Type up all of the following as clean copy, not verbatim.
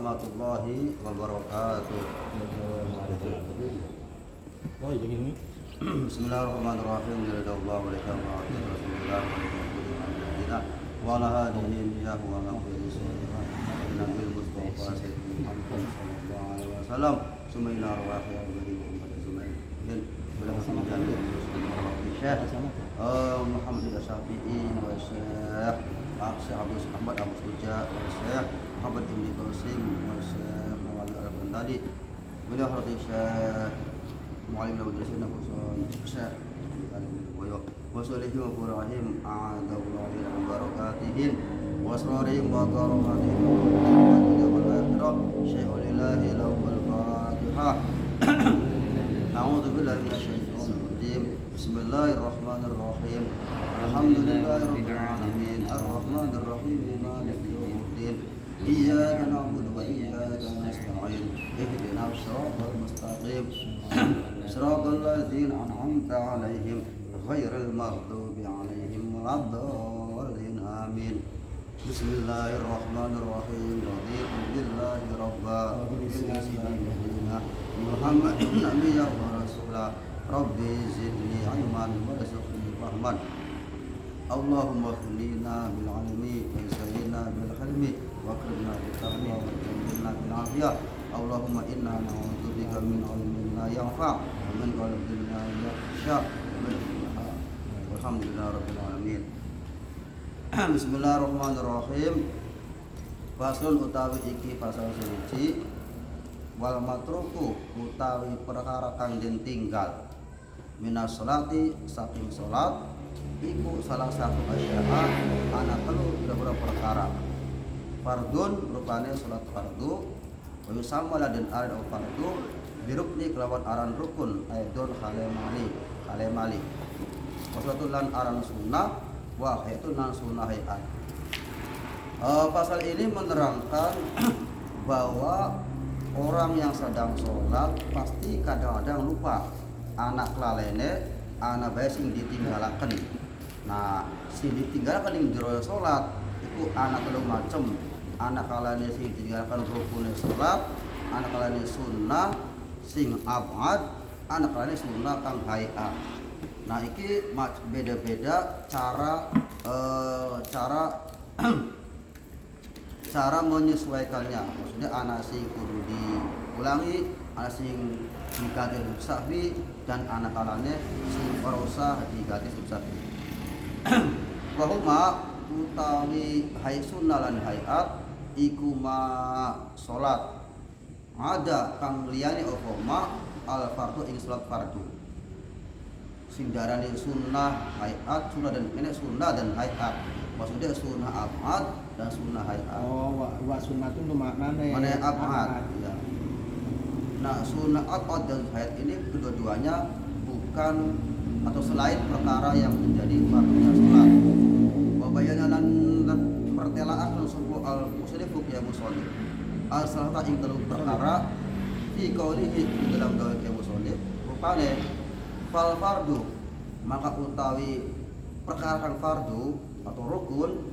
warahmatullahi wabarakatuh. Oh, yang ini. Bismillahirrahmanirrahim. Alhamdulillah wa Rasulullah wa ala alihi wa sahbihi Nabi Mustafa Sayyidina Muhammad sallallahu alaihi wasallam. Sumaina rawahi al-bari wa sumain. Dan bila kemudian Syekh Muhammad Syafi'i wa Syekh Ahmad Abu Suja wa Syekh Muhammad Ibn Qasim wa Syekh Muhammad Al-Bandari. Bila Syekh Mu'alim Al-Madrasah Syekh wa salihim wa Ibrahim a'adallahu wa barakatihim wa asrarihim wa karomatihim wa akhirah Syekhul ilahi lahul fatihah. A'udzu billahi minasyaitonir rajim. Bismillahirrahmanirrahim. Alhamdulillahirabbil alamin arrahmanir rahim maliki yaumiddin. Iyyaka na'budu wa iyyaka nasta'in. Ihdinas siratal mustaqim. Siratal ladzina an'amta 'alaihim ghairil maghdubi alaihim waladdallin. Amin. Bismillahirrahmanirrahim. Raditu billahi rabba Muhammadun nabiyya wa rasulah. Rabbi zidni ilman warzuqni fahman. Allahumma khlina bil ilmi wa zayyinna bil hilmi wa akrimna bil taqwa wa jannibna bil afiyah. Allahumma inna na'udzubika min ilmin la yanfa' wa min qalbin la yakhsha. Alhamdulillahirabbil alamin. Bismillahirrahmanirrahim. Faslun utawi iki pasal siji. Wal matruku utawi perkara kang den tinggal minas sholati saking salat iku salah satu asya'a ana telu beberapa perkara. Fardun rupane salat fardu wa yusamma dan aran fardu birukni kelawan aran rukun aidon halemali wasalatul lan aran sunnah wa itu nan sunnah hayat. Pasal ini menerangkan bahwa orang yang sedang sholat pasti kadang-kadang lupa anak lalene, anak bae sing ditinggalaken. Nah, sing ditinggalkan ing jero sholat itu anak telu macem. Anak lalene sing ditinggalkan rukune sholat, anak lalene sunnah sing abad, anak lalene sunnah kang hayat. Nah, iki beda-beda cara menyesuaikannya. Maksudnya anak sing kudu diulangi, anak sing diganti sahwi dan anak kalane sing ora usah diganti sahwi. Wa huma utawi hay sunnah lan hayat iku ma salat ada kang liyane apa ma al fardu ing salat fardu. Sing darane sunnah hayat, sunnah dan ini sunnah dan hayat. Maksudnya sunnah abad dan sunnah hayat. Oh, wa sunnah itu maknanya mana abad ya. Nah, sunnah abad dan hayat ini kedua-duanya bukan atau selain perkara yang menjadi fardunya salat. Wa bayana lan pertelaan sapa al-musannif ya musannif. Al-salata ing telu perkara fi qaulihi dalam dawa ya musannif rupane fal fardu maka utawi perkara kang fardu atau rukun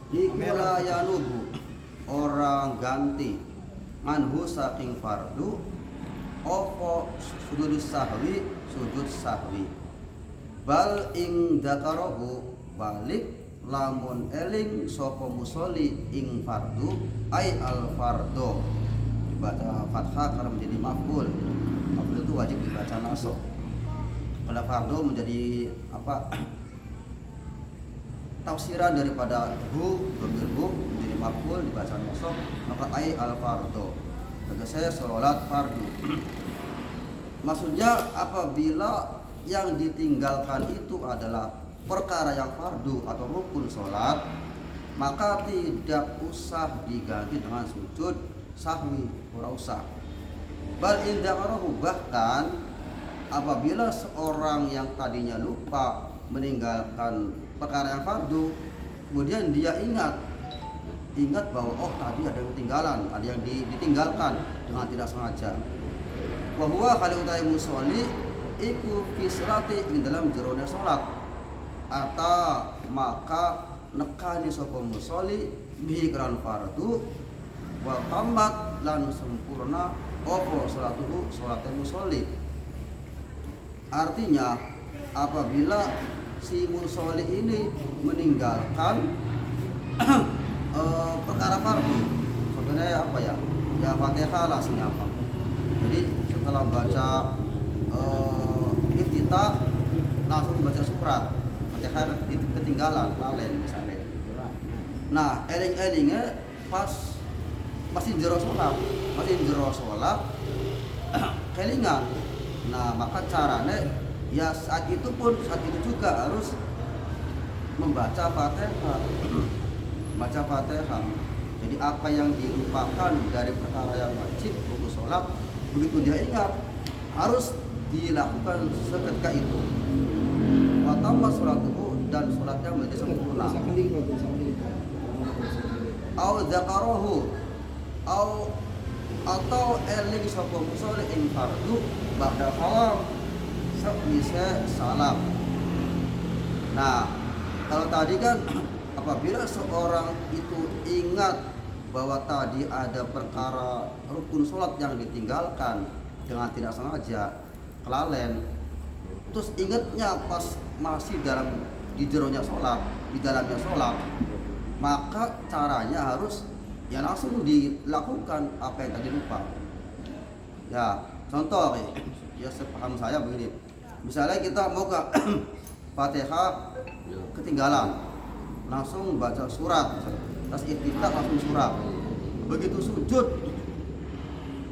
ikula yanubu orang ganti manhu saking fardu opo sujud sahwi bal ing dzakarahu balik lamun eling sapa musolli ing fardu ai al fardo dibaca fathah karena menjadi maf'ul. Maf'ul itu wajib dibaca nasab. Kalau fardu menjadi apa? Tafsiran daripada dhamir menjadi maf'ul dibaca nasab, maka ai al fardu. Bagi saya salat fardu. Maksudnya apabila yang ditinggalkan itu adalah perkara yang fardu atau rukun salat, maka tidak usah diganti dengan sujud sahwi, ora usah. Bal indaqarahu bahkan apabila seorang yang tadinya lupa meninggalkan perkara yang fardu, kemudian dia ingat bahwa oh tadi ada yang ketinggalan, ada yang ditinggalkan dengan tidak sengaja. Wa huwa kali utai musolli iku fisrati ing dalam jerone salat. Ata maka nekani sapa musolli bihi kelawan fardu wa tamat lan sempurna apa salatuhu salate musolli. Artinya apabila si musolli ini meninggalkan perkara fardu, sebenarnya apa ya? Ya Fatihah lah apa. Jadi setelah baca iftitah langsung baca surat Fatihah ketinggalan lalai misalnya. Nah, eling-elingnya pas masih jero sholat kelingan. Nah, maka caranya ya saat itu juga harus membaca Fatihah. Baca Fatihah. Jadi apa yang dilupakan dari perkara yang wajib rukun sholat, begitu dia ingat harus dilakukan seketika itu. Watamma sholatuhu dan sholatnya menjadi sempurna. Au dzakarahu atau eling sapa musolli ing fardu ba'da salam sakwise salam. Nah, kalau tadi kan apabila seorang itu ingat bahwa tadi ada perkara rukun sholat yang ditinggalkan dengan tidak sengaja kelalen, terus ingatnya pas masih di dalamnya sholat, maka caranya harus ya langsung dilakukan apa yang tadi lupa. Ya contoh ya sepaham saya begini, misalnya kita mau ke Fatihah ketinggalan, langsung baca surat, terus iftitah langsung surat, begitu sujud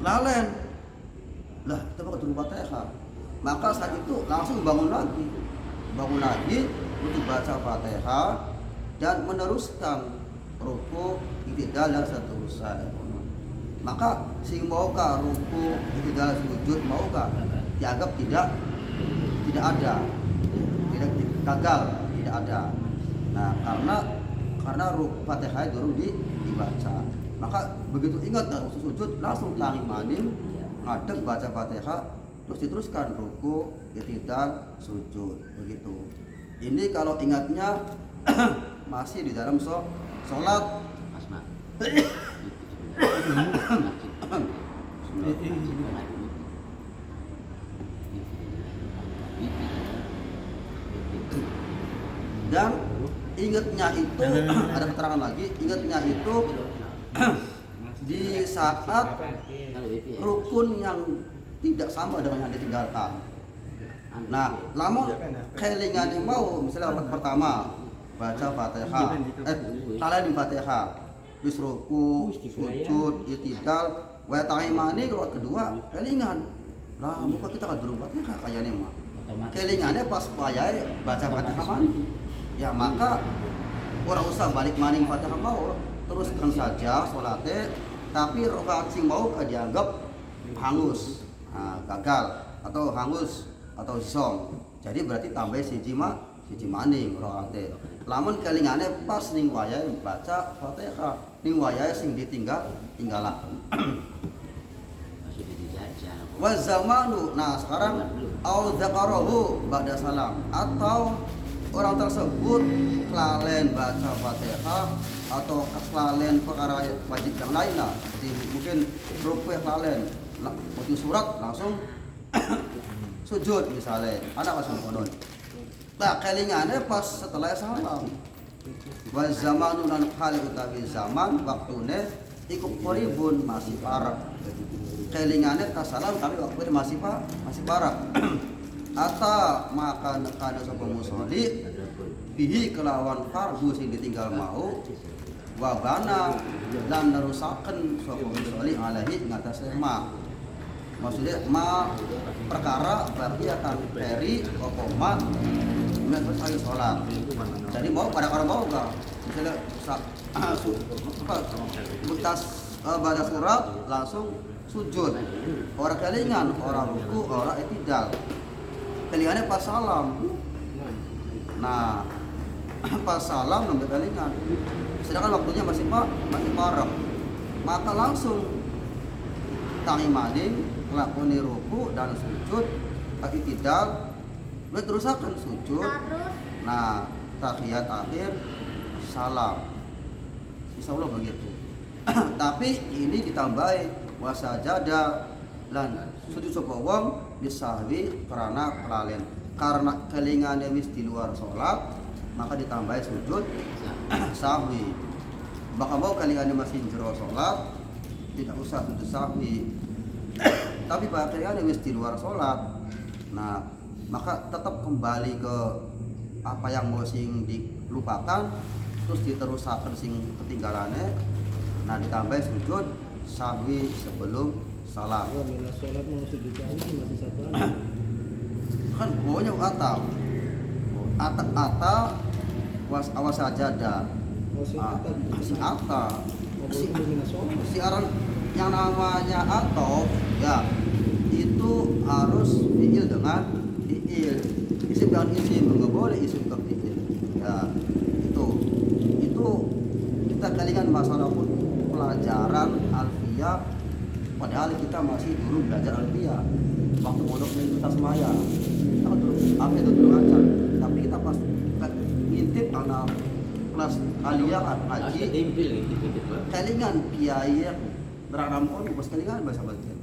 lalen lah kita bakal turun Fatihah, maka saat itu langsung bangun lagi untuk baca Fatihah dan meneruskan ruku, iktidal dan seterusnya. Maka sing maukah ruku, iktidal, sujud maukah dianggap tidak ada, tidak gagal, tidak ada. Nah, karena Fatihah dulu dibaca. Maka begitu ingat sujud langsung tangi maning ngadeg baca Fatihah, terus diteruskan ruku, iktidal, sujud, begitu. Ini kalau ingatnya masih di dalam sholat. Dan ingatnya itu ada keterangan lagi, ingatnya itu di saat rukun yang tidak sama dengan yang ditinggalkan. Nah, lamun kelingan yang mau misalnya pertama baca Fatihah, talai Fatihah, terus ruku, sujud, iktidal, wa ta'imani, kalau kedua kelingan. Lah, muka kita kan dulu Fatihah kayaknya mah. Kelingannya pas wayai baca Fatihah mani. Ya maka orang usah balik maning Fatihah mau, teruskan saja sholatnya, tapi rakaat sing mau dianggap hangus, gagal atau hangus atau song. Jadi berarti tambah siji maning rakaatnya. Lamun kelingannya pas ning wayai baca Fatihah, ning wayai sing tinggalan. Wa zamanu. Nah, sekarang au dzakarahu ba'da salam, atau orang tersebut kelalen baca Fatihah atau kelalen perkara wajib yang lain lah, seperti mungkin rukun kelalen, waktu surat langsung sujud misalnya, ada langsung konon. Nah, kelingannya pas setelah salam. Wa zamanu lan hal utawi zaman waktune iku qoribun masih parek. Kelingannya kasalam tapi waktu masih parek. Ata maka nekana sapa musolli bihi kelawan fardu sing ditinggal mau wabana dan nerusaken sapa musolli alaihi ngatasé ma. Maksudnya ma perkara berarti akan peri ma menyebut saya sholat. Jadi mau pada orang mau enggak? Misalnya bekas baca surat langsung sujud. Orang kelingan, orang ruku, orang iktidal. Kelingannya pas salam. Nah, pas salam nambah kelingan. Sedangkan waktunya masih parek. Maka langsung tangi maning, lakoni ruku dan sujud, iktidal, terusakan sujud. Nah, tahiyat akhir salam. insya Allah begitu. Tapi ini ditambahi wasajada lan sujud sapa wong bisahwi karena kelalen. Karena kelingane wis di luar sholat, maka ditambahi sujud sahwi. Maka mau kelingane masih jero sholat, tidak usah sujud sahwi. Tapi pada kelingane wis di luar sholat, nah maka tetap kembali ke apa yang mau sing dilupakan, terus diterusaken sing ketinggalannya. Nah ditambahi sujud sahwi sebelum salam. Oh, bila sholat mau sujud sahwi masih satu Kan pokoknya ata awas sajada si ata si orang yang namanya atau ya itu harus fiil dengan fiil, isim dengan isim, nggak boleh isim ke fiil ya. Itu kita kalikan masalah pelajaran alfiyah, padahal kita masih dulu belajar alfiyah waktu mondok di Tasmaya. Kita dulu apa itu dulu ngajar, tapi kita pas ngintip anak kelas aliyah ngaji kalingan kiai beranamkan bos kalingan bahasa batin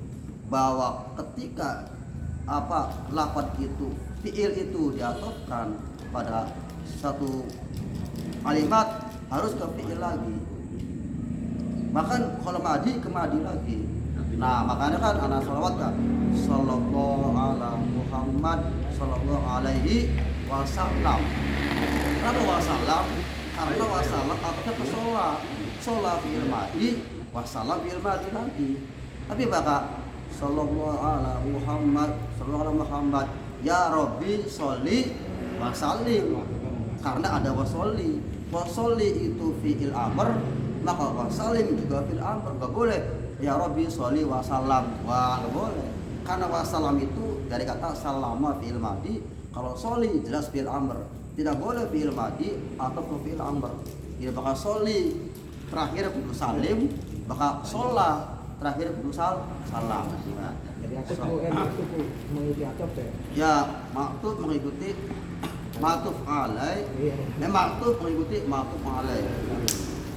bahwa ketika apa lafaz itu fiil itu diatofkan pada satu kalimat harus ke fiil lagi, bahkan kalau madi ke madi lagi. Nah makanya kan anak sholawat kan sallallahu ala Muhammad sallallahu alaihi wasallam. Kenapa wasallam? Karena wasallam artinya ke sholat fi'il madi, wasallam fi'il madi lagi. Tapi baka sallallahu ala Muhammad sallallahu ala Muhammad ya Rabbi sholli wasallim, karena ada wasolli. Wasolli itu fi'il amr, maka wasallim juga fi'il amr. Gak boleh ya Rabbi sholli wasallam, wah gak boleh. Karena wasallam itu dari kata salama fi'il madi, kalau sholli jelas fi'il amr. Tidak boleh fi'il madi atau fi'il amr. Tidak bakal sholli terakhir kudu salim, bakal sholat terakhir kudu salam. Jadi aku tuh mengikuti atop ya. Ya maktub mengikuti maktub alai, maktub mengikuti maktub alai.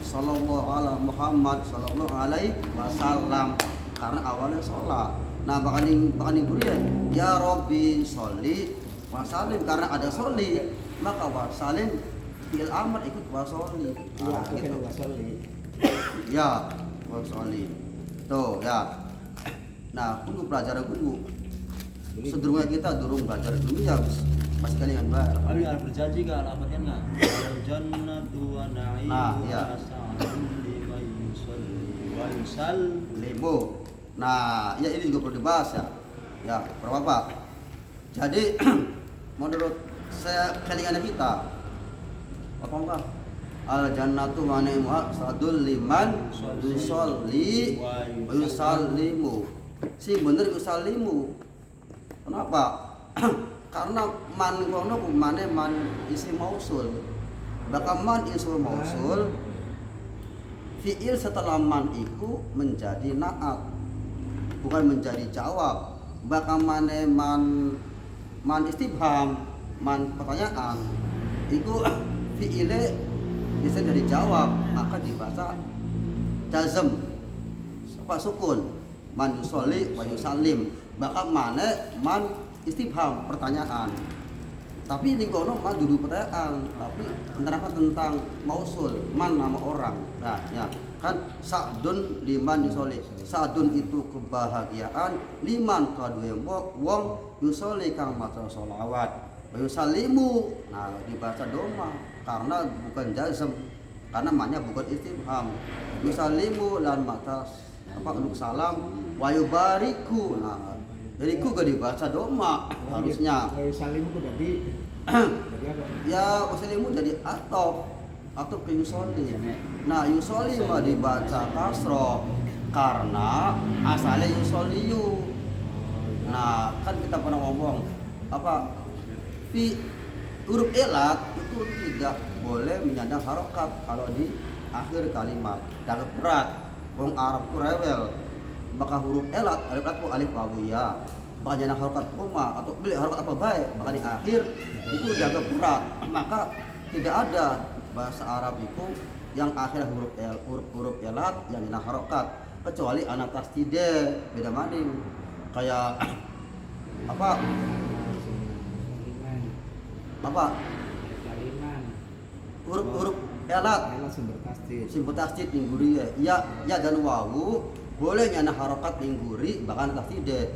Sallallahu ala Muhammad sallallahu alaihi wasallam, karena awalnya sholat. Nah bakal berian ya Rabbi sholli wasallim, karena ada sholli maka wasallim fi'il amr ikut wasolli. Iya, aku kan wasolli. Ya wasolli tuh ya. Nah kudu pelajaran kudu sedurungnya kita durung belajar dulu ya masih kalian mbak. Abi al berjanji gak alamatnya nggak? Jannatu wa na'im. Nah, iya. Wa Lemo. Nah ya ini juga perlu dibahas ya. Ya Bapak. Jadi menurut saya kalian kita apa enggak? Al jannatu wa ni'ma sadul liman yusolli wa yusallimu. Si bener yusallimu. Kenapa? Karena man kono kumane man isim mausul. Bahkan man isim mausul fiil setelah man iku menjadi naat, bukan menjadi jawab. Bahkan mane man istifham, man pertanyaan itu fiile bisa dari jawab, maka dibaca jazm apa sukun man yusolli wa yusallim. Bahkan mane man istifham pertanyaan, tapi di kono man duduk pertanyaan, tapi menerangkan tentang mausul man nama orang. Nah ya kan sa'dun liman yusolli, sa'dun itu kebahagiaan, liman kadue wong yusolli kang maca sholawat, wa yusallimu. Nah dibaca doma karena bukan jazm, karena maknya bukan istifham. Yusallimu lan maca apa untuk salam, wa yubariku. Nah jadi ku gak dibaca doma harusnya. Yusallimu ku jadi apa? Ya yusallimu jadi atau ke yusolli. Nah yusolli mah dibaca kasroh karena asalnya yusolliyu. Nah kan kita pernah ngomong apa huruf elat itu tidak boleh menyandang harokat kalau di akhir kalimat. Agak berat. Wong Arab ku rewel. Maka huruf elat alif wawu ya. Maka jangan harokat koma atau beli harokat apa baik. Maka di akhir itu dianggap berat. Maka tidak ada bahasa Arab itu yang akhir huruf elat yang dina harokat, kecuali anak tasdide beda maning. Kayak apa? Apa? Huruf elat sumber tasdid. sumber tasdid lingguri ya dan wawu boleh nyana harokat lingguri bahkan tasdide.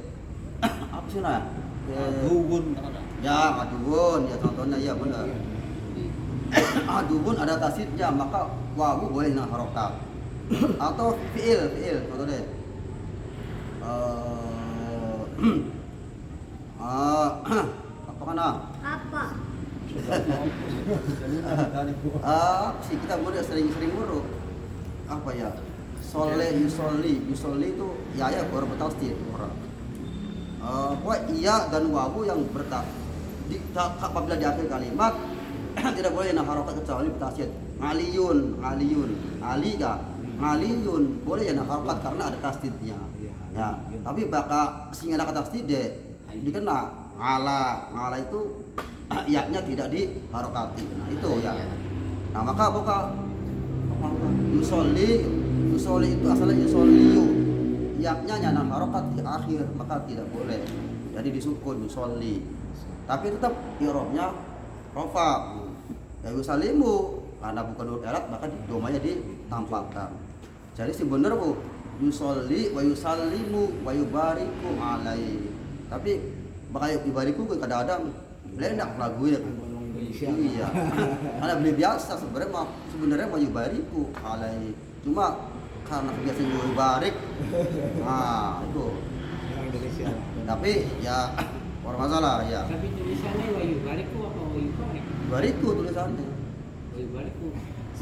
Apa sih nah? Aduun kata. Ya aduun ya contohnya ya benar. Aduun ada tasdidnya maka wawu boleh nyana harokat. Atau fiil contohnya. Apa kana? Apa? Si kita mudah sering buruk apa ya yusolli itu ya orang bertasdid orang iya dan wawu yang apabila di akhir kalimat tidak boleh harokat kecuali bertasdid. Aliyun ali ga aliyun boleh ya harokat karena ada tasdidnya ya, tapi bakal sehingga ada tasdid dikena ala itu yaknya tidak diharokati. Nah itu ya. Nah maka yusolli itu asalnya yusolliyu, yaknya nyana harokat di akhir maka tidak boleh. Jadi disukun yusolli. Tapi tetap i'rabnya rofa. Ya yusallimu karena bukan huruf elat maka domanya ditampakkan. Jadi sih bener bu yusolli wa yusallimu wa yubariku alaihi. Tapi bakal yubariku kadang-kadang enak lagu ya. Iya. Karena beli biasa sebenarnya mau yubariku alai. Cuma karena kebiasaan yubarik. Nah, itu. Orang Indonesia. Tapi ya orang masalah ya. Tapi tulisannya wayu bariku apa wayu barik? Yubariku tulisannya. Wayu bariku.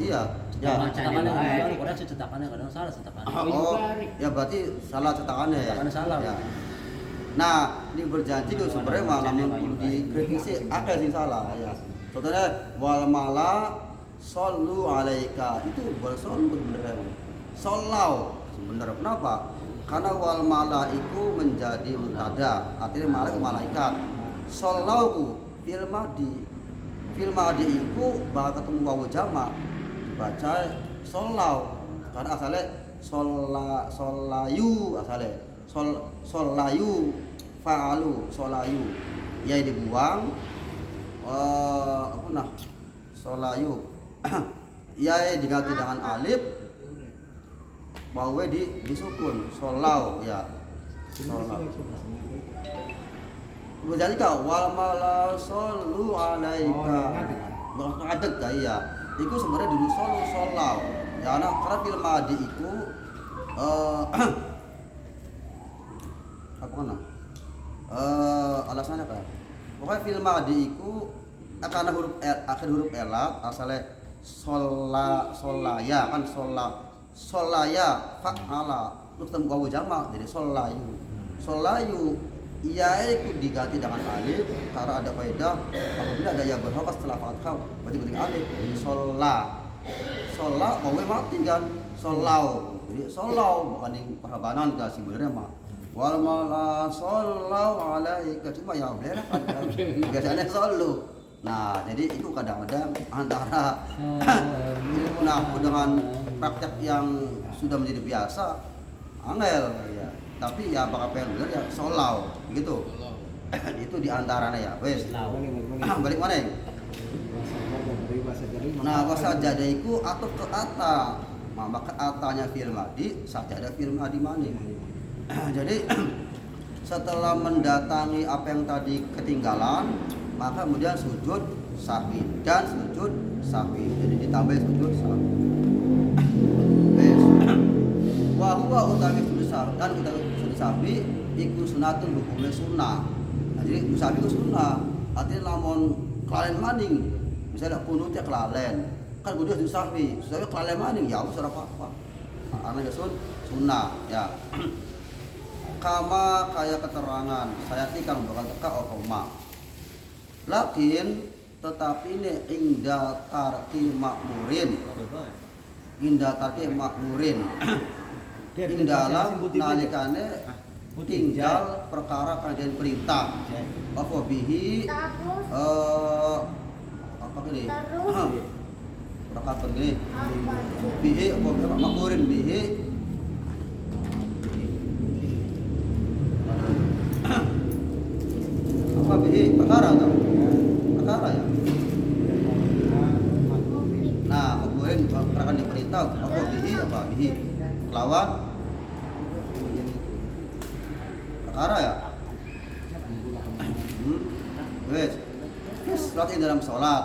Iya. Ya. Cetakannya kadang cetakannya kadang salah cetakannya. Oh, ya berarti salah cetakannya ya. Cetakannya salah. Ya. Nah, ini berjanji tuh sebenarnya malah perlu dikritisi ada sih salah ya. Contohnya wal mala sallu alaika itu bukan sallu sebenarnya. Sallau sebenarnya kenapa? Karena wal mala itu menjadi mubtada, artinya malaikat. Sallau fil madi itu bakal ketemu wawu jamak dibaca sallau karena asalnya solayu asalnya solayu fa'alu solayu ya dibuang solayu ya diganti dengan alif wawe disukun solau ya solau berarti kau wal mala sallu alaika ngadeg ya itu sebenarnya dulu solau ya karena film madi itu apa kan? Alasannya apa? Pokoknya film madi itu karena akhir huruf elat asalnya solaya kan solaya fa'ala terus ketemu wawu jamak jadi solayu iya itu diganti dengan alif karena ada faedah apabila ada ya berharokat setelah fathah berarti penting alif jadi sola wawu mati kan solau jadi solau bukan yang perhabanan kan sebenarnya mah wal mala sallau alaika cuma ya udah kan biasanya sallu. Nah jadi itu kadang-kadang antara ilmu nahwu dengan praktek yang sudah menjadi biasa angel ya tapi ya bakal pengen bener ya solau begitu itu diantaranya ya wes balik mana ya nah bahasa jadaiku atau ke ata maka atanya fil madi sajadah fil madi mana jadi setelah mendatangi apa yang tadi ketinggalan maka kemudian sujud sahwi dan sujud sahwi jadi ditambah sujud sahwi wa huwa utawi sujud sahwi dan utawi sujud sahwi iku sunatun hukumnya sunnah nah, jadi sujud sahwi itu sunnah artinya lamun kelalen maning misalnya kunutnya kelalen kan kudu sujud sahwi kelalen maning ya usah apa-apa karena ya sunnah ya kama kayak keterangan saya tikang bakal teka okoma lakin tetapi ini inda tarki makmurin indalam nalikane tinggal perkara kajian perintah apa bihi Terus apa ini rakaat begini bihi apa makurin bihi apa bihi perkara atau perkara ya. Nah makurin perkara diperintah apa bihi lawan perkara ya. Wes sholat dalam sholat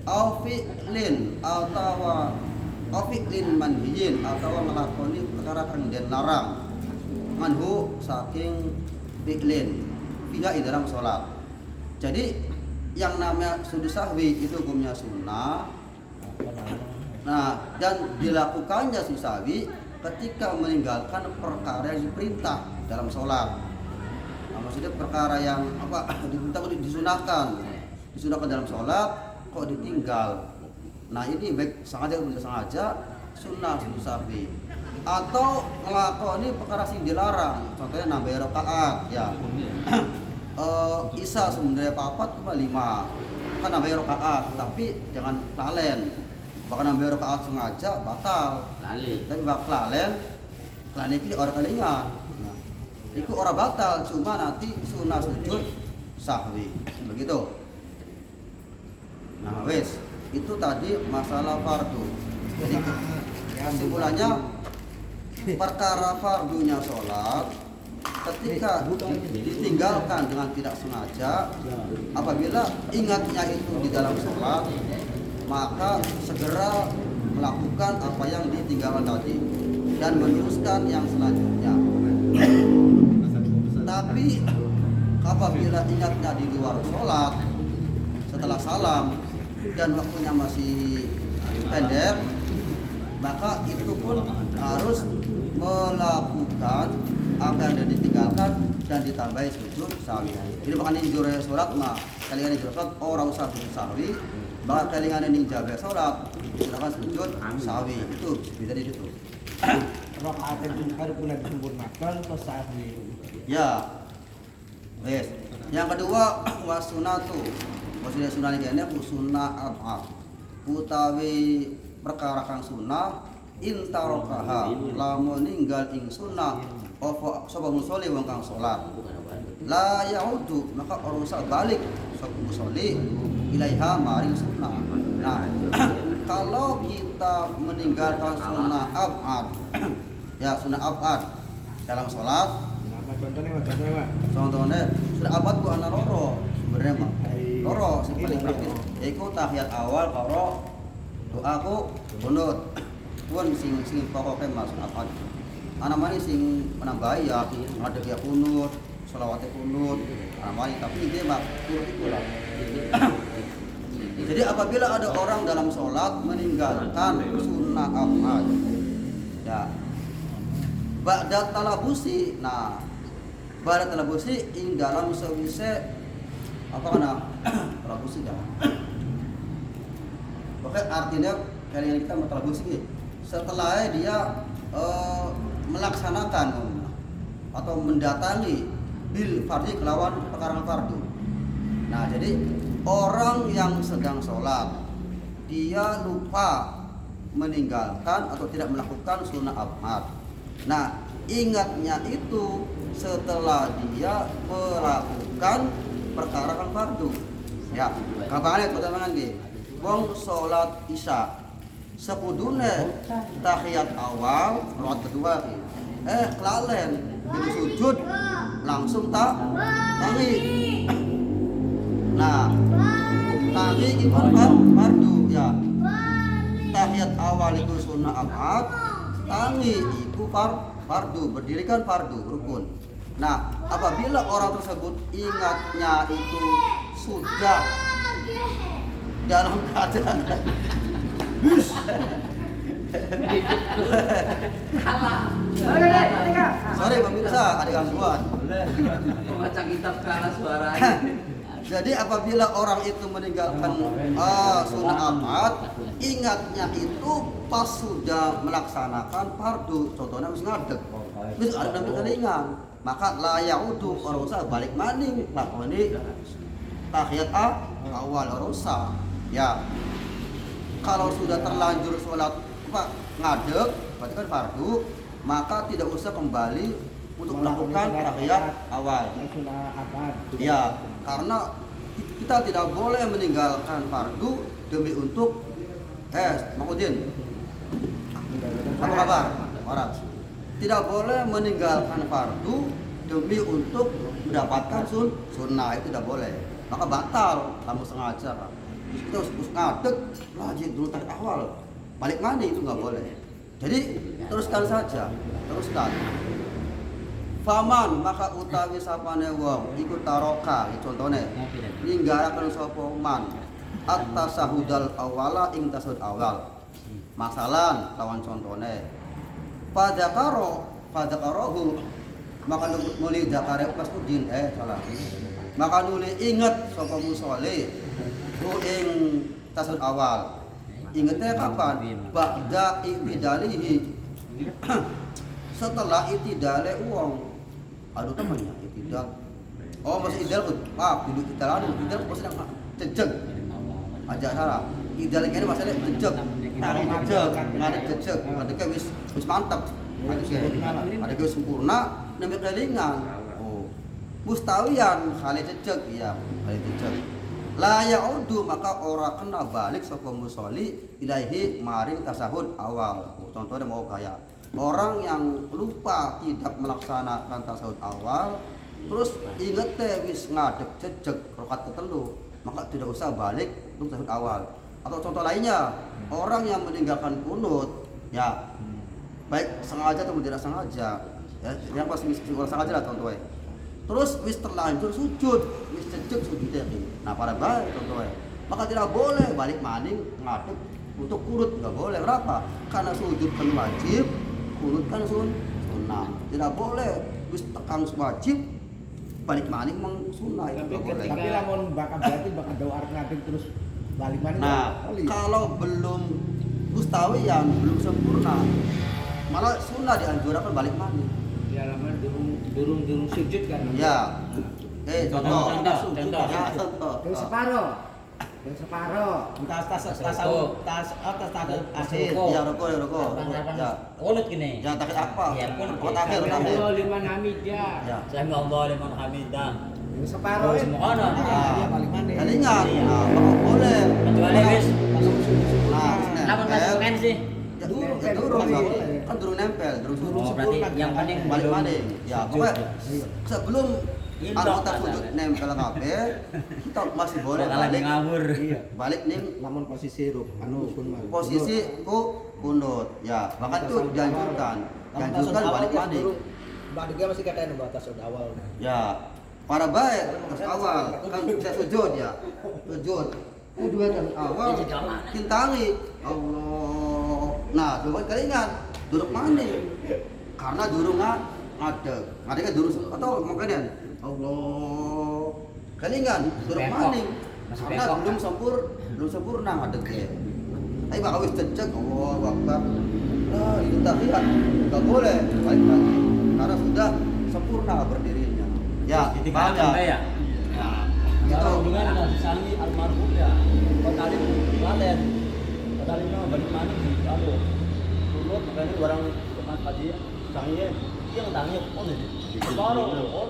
au fi'lin atau fi'lin manhiyin atau melakoni perkara kang den larang manhu saking fi'lin fiha dalam sholat. Jadi yang namanya sujud sahwi itu hukumnya sunnah. Nah, dan dilakukannya sujud sahwi ketika meninggalkan perkara yang diperintah dalam sholat. Nah, maksudnya perkara yang diperintah disunahkan dalam sholat kok ditinggal. Nah ini baik sengaja atau tidak sengaja sunnah sujud sahwi. Atau melakoni perkara yang dilarang, contohnya nambah rakaat ya. Isa sebenarnya papat cuma 5 kan nambah rakaat, tapi jangan lalen. Bahkan nambah rakaat sengaja batal. Tapi bakal lalen itu orang kelingan. Itu orang batal, cuma nanti sunnah sujud sahwi begitu. Nah wes itu tadi masalah fardu. Jadi kesimpulannya perkara fardunya sholat ketika ditinggalkan dengan tidak sengaja, apabila ingatnya itu di dalam sholat maka segera melakukan apa yang ditinggalkan tadi dan meneruskan yang selanjutnya. Tapi apabila ingatnya di luar sholat setelah salam dan waktunya masih pendek, maka itu pun harus melakukan apa yang ditinggalkan dan ditambahi sujud sahwi. Jadi bukan ini jurus sholat mah kalian ini jurus sholat orang usah sujud sahwi, bahkan kalian ini jaga sholat silakan sujud sahwi. Itu bisa di situ. Rakaat yang harus disempurnakan plus sahwi. Ya, yes. Yang kedua wasunatu. Maksudnya sunnah ini sunnah ab'ad. Utawi perkara kang sunnah intarokaha lamun ninggal ing sunnah apa sapa musolli wong kang salat. La yaudu maka ora usah balik sapa musolli ilaiha maring sunnah. Nah, kalau kita meninggalkan sunnah ab'ad ya sunnah ab'ad dalam salat, contohnya sudah abad ku ana loro sebenarnya mah loro sing paling praktis yaitu tahiyat awal karo doaku kunut pun sing pokoke mas abad ana mani sing menambahi ya ngadeg ya kunut selawate kunut ana mani tapi dia mah turut itu lah. Jadi apabila ada orang dalam sholat meninggalkan sunnah abad ya ba'da talabusi, nah ba'da talabusi ing dalam sewise apa kana talabusi dah. Oke, artinya kalian kita talabusi setelah dia melaksanakan atau mendatangi bil fardhi kelawan perkara fardu. Nah, jadi orang yang sedang sholat dia lupa meninggalkan atau tidak melakukan sunnah abad. Nah, ingatnya itu setelah dia melakukan perkara kan fardu. Ya, kapanane pertama nggih. Wong salat Isya. Sepudune tahiyat awal, rakaat kedua ki. Kelalen begitu sujud langsung tangi. Nah, tangi itu kan fardu ya. Tahiyat awal itu sunnah abad. Tangi itu fardu, berdiri kan fardu, rukun. Nah, apabila orang tersebut ingatnya itu sudah dalam keadaan sorry pemirsa, ada gangguan. Membaca kitab kalah suaranya. Jadi apabila orang itu meninggalkan sunnah abad, ingatnya itu pas sudah melaksanakan fardu, contohnya harus ngadeg, terus ada namanya kelingan, maka layak untuk orang usah balik maning, lakoni tahiyat awal orang usah, ya. kalau sudah terlanjur sholat ngadeg, berarti kan fardu, maka tidak usah kembali untuk melakukan tahiyat awal. Sudah abad. Ya, karena kita tidak boleh meninggalkan fardu demi untuk Makudin. Apa kabar? Orang. Tidak boleh meninggalkan fardu demi untuk mendapatkan sunnah, itu tidak boleh. Maka batal kamu sengaja. Kita harus ngadeg rajin dulu dari awal. Balik mandi itu nggak boleh. Jadi teruskan saja, teruskan. Faman maka utawi sapane wong iku taroka, contohnya ninggalaken sapa man at-tasahudal awala ing tasahud awal. Masalan lawan contohnya padakarohu maka nuli zakare pas udin salah. Maka nuli inget sapa musolli ku ing tasahud awal. Ingetnya kapan? Ba'da itidalihi. Setelah itidale uang. Aduh temannya itidal. Oh masih idal kudu itidal anu, idal maksudnya cecek. Aja salah. Idal ini maksudnya cecek. Cecek, ngadeg cecek. Ngadeg wis mantap. Ngadeg wis sempurna, nembe kelingan. Oh. Mustawian kali cecek, iya, kali cecek. La ya'udu maka ora kena balik sapa musolli ilaihi maring tasahud awal. Contohnya mau kayak orang yang lupa tidak melaksanakan tasawuf awal, terus inget wis ngadeg jejeg rakaat ketelu, maka tidak usah balik untuk tasawuf awal. Atau contoh lainnya, orang yang meninggalkan kunut, ya baik sengaja atau tidak sengaja, ya yang pasti sengaja lah contohnya. Terus wis terlanjur sujud, wis jejeg sujudnya. Nah pada baik contohnya, maka tidak boleh balik maning ngadeg untuk kunut, nggak boleh. Kenapa? Karena sujud kan wajib, kunut kan sunnah. Tidak boleh wis tekang wajib balik maning sunnah, itu nggak boleh. Tapi lamun bakal berarti bakal doa arep ngadeg terus balik maning. Nah, kalau belum mustawiyan, belum sempurna, malah sunnah dianjurkan balik maning. Ya lamun durung sujud kan. Ya. Contoh. Contoh. Ya, contoh. Terus separo. Tas Asin, ya rokok. Ya. Ulut gini. Ya takut apa? Ya, Oh, takhir. Allah liman hamidah. Ya. Sami Allah liman hamidah. Separo. Semua ono. Dia balik maning. Kelingan. Nah, maka boleh. Kecuali wis Nah, lamun masuk kan sih. Ya, Durung, ya, kan, durung, durung. kan durung nempel, durung Oh, berarti yang penting balik belum maning. Ya, sujud. pokoknya sebelum Indok anggota masalahnya. sujud nempel kabeh, kita masih boleh Bakalan balik. ngawur. Iya. Balik ning Lamun posisi posisi kunut. Ya, bahkan itu dianjurkan. Dianjurkan balik maning. Baliknya masih katain batas awal. Ya, para baik terus awal kan bisa sujud ya. Sujud. Kedua dan awal kintangi Allah. Nah, coba kalian duduk maning. Karena durung ngadeg. Ngadegnya durung atau makanya Allah. Kalian duduk Bengkok. maning. Masih Karena bengkok, belum sempurna ngadegnya. Tapi bakal wis cecek Allahu Akbar. Nah, itu tahiyat. Enggak boleh balik lagi. Karena sudah sempurna berdirinya. Ya, paham ya? ya. Ya. Itu Itu juga dengan sisani almarhum ya. Petali laten. Petali mah balik mana sih? Kalau turut makanya orang teman kaji sanginya yang tanya oh nih. Baru oh.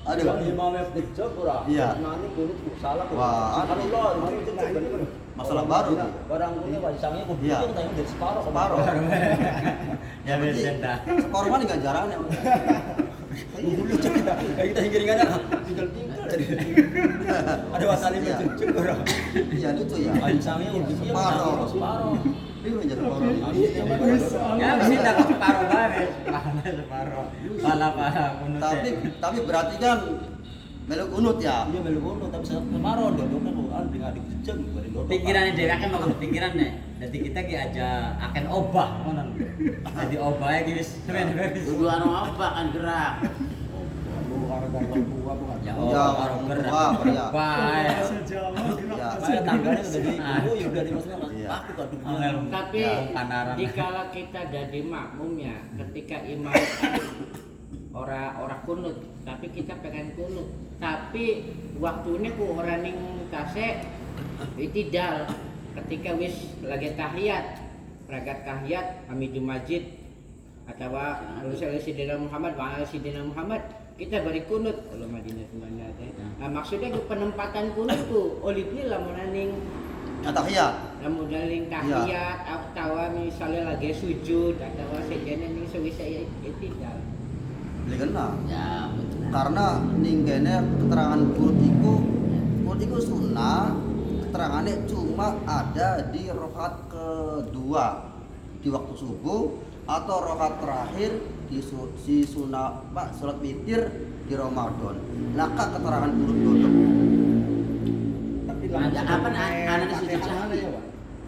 aduh. Yang imam dicek ora. Iya. Nani kulit salah. Wah, subhanallah, mari cek bener. Masalah baru nih. Barang punya wajib sanginya kudu Iya. yang tanya dari separuh. Separuh. Ya biasa dah. Separuh mana enggak jarang ya. Dulu cek kita. Kayak kita hingga tinggal dari. Ada wasali Iya. cek ora. Iya lucu ya. Wajib sanginya udah Separuh. separuh. Bingung aja separuh. Ya mesti tak separuh banget. Separuh. Pala kunut. Tapi berarti kan melu kunut ya. Iya melu kono tapi separuh dulu kan dengan adik jeng bari dodo. Pikirannya dia kan mau pikirannya. Jadi kita ki aja akan obah ngono. Jadi obahnya ki wis wis. Kudu anu apa kan gerak. Ya Ya, karo gerak. wah, ya. Bae. Ya. Saya tangganya udah di ya udah di maksudnya Iya. pakai kok dulu. Angel. Tapi Ya, panaran. dikala kita jadi makmum ya, ketika imam ora kunut, tapi kita pengen kunut. Tapi waktunya ku ora ning kase Itidal ketika wis lagi tahiyat, ragat tahiyat Hamidum Majid atau Sayyidina Muhammad wa ala Sayyidina Muhammad, kita beri kunut Allah Madinah mana teh. Nah, maksudnya ke penempatan kunut tuh oleh lamun aning Tahiyat. lamun aning tahiyat atau misalnya lagi sujud atau sejenis ning sewisa itidal. Beli kena. Ya, betul. Karena ninggene keterangan kunut iku sunnah, keterangannya cuma ada di rakaat kedua di waktu subuh atau rakaat terakhir di si sunnah salat witir di Ramadan. Laka keterangan kunut dulu. Tapi Ya, apa anak di sini Fatihah mana ya, Pak?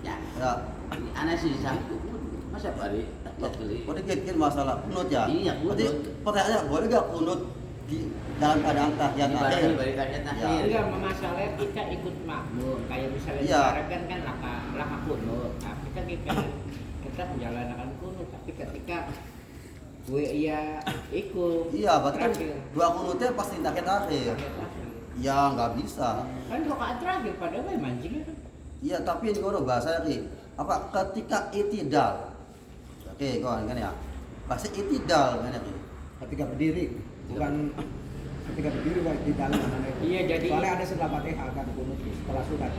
Ya, Ya, anak sih sanggup. Masa bari tak beli. kode kikin masalah kunut ya. Iya, kunut. Berarti pertanyaannya boleh gak kunut di dalam keadaan tahiyat akhir? Di balik kaya Ya. tahir. Enggak, masalah kita ikut makmum kayak misalnya Iya. disarankan kan laka kunut. Nah, kita menjalankan kunut, tapi ketika gue ikut Iya, berarti kan terakhir. dua kunutnya pasti tahiyat akhir. Ya nggak bisa. Kan rakaat terakhir pada gue mancingnya kan. Iya, tapi ini kalau bahasa lagi apa ketika itidal. Oke, kawan kan ya. Bahasa itidal kan ya. Ketika berdiri, bukan ketika berdiri Pak, di dalam mana itu. Iya, jadi- soalnya ada setelah Fatihah kan kunut setelah sunat.